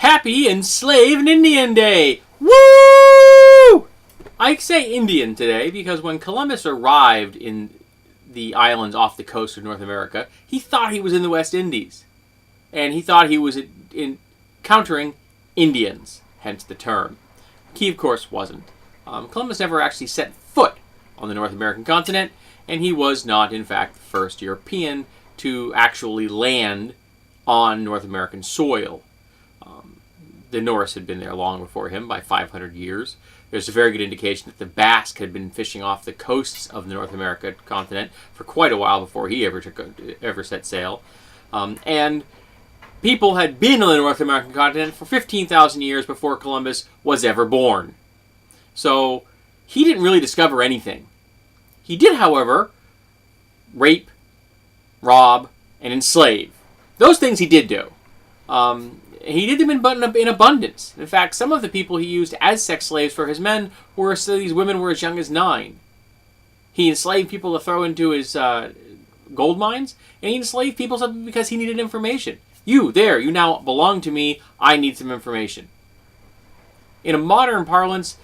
Happy Enslave and Indian Day! Woo! I say Indian today because when Columbus arrived in the islands off the coast of North America, he thought he was in the West Indies. And he thought he was encountering Indians, hence the term. He, of course, wasn't. Columbus never actually set foot on the North American continent, and he was not, in fact, the first European to actually land on North American soil. The Norse had been there long before him, by 500 years. There's a very good indication that the Basque had been fishing off the coasts of the North American continent for quite a while before he ever set sail. And people had been on the North American continent for 15,000 years before Columbus was ever born. So he didn't really discover anything. He did, however, rape, rob, and enslave. Those things he did do. He did them in abundance. In fact, some of the people he used as sex slaves for his men were so these women were as young as 9. He enslaved people to throw into his gold mines, and he enslaved people simply because he needed information. You now belong to me, I need some information. In a modern parlance,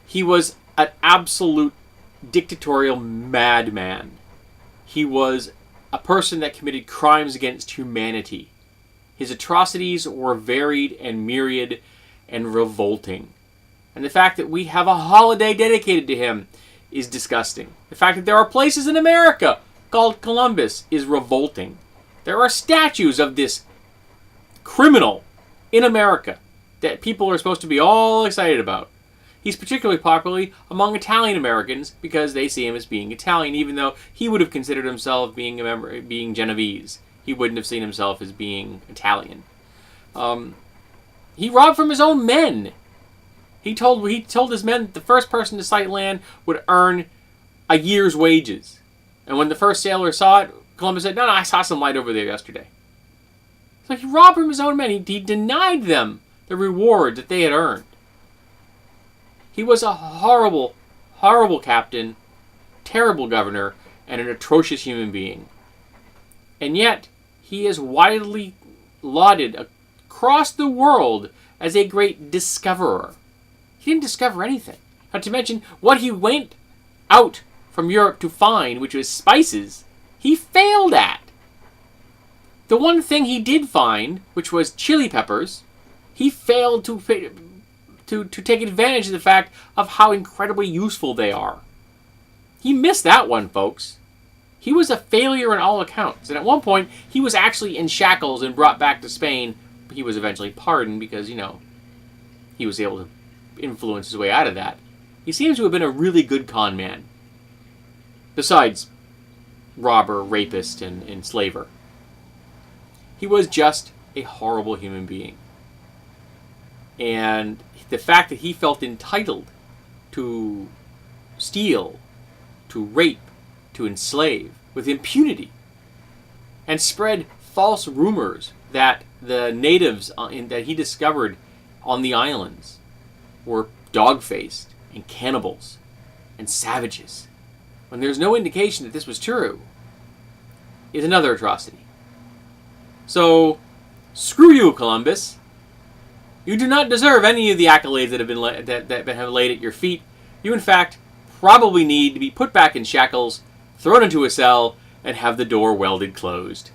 he was an absolute dictatorial madman. He was a person that committed crimes against humanity. His atrocities were varied and myriad and revolting. And the fact that we have a holiday dedicated to him is disgusting. The fact that there are places in America called Columbus is revolting. There are statues of this criminal in America that people are supposed to be all excited about. He's particularly popular among Italian Americans because they see him as being Italian, even though he would have considered himself being Genovese. He wouldn't have seen himself as being Italian. He robbed from his own men. He told his men that the first person to sight land would earn a year's wages. And when the first sailor saw it, Columbus said, no, I saw some light over there yesterday. So he robbed from his own men. He denied them the reward that they had earned. He was a horrible, horrible captain, terrible governor, and an atrocious human being. And yet, he is widely lauded across the world as a great discoverer. He didn't discover anything. Not to mention, what he went out from Europe to find, which was spices, he failed at. The one thing he did find, which was chili peppers, he failed to take advantage of the fact of how incredibly useful they are. He missed that one, folks. He was a failure on all accounts. And at one point, he was actually in shackles and brought back to Spain. He was eventually pardoned because, he was able to influence his way out of that. He seems to have been a really good con man. Besides robber, rapist, and enslaver. He was just a horrible human being. And the fact that he felt entitled to steal, to rape, to enslave with impunity, and spread false rumors that the natives that he discovered on the islands were dog-faced and cannibals and savages, when there's no indication that this was true, is another atrocity. So, screw you, Columbus. You do not deserve any of the accolades that have been that have laid at your feet. You, in fact, probably need to be put back in shackles, thrown into a cell, and have the door welded closed.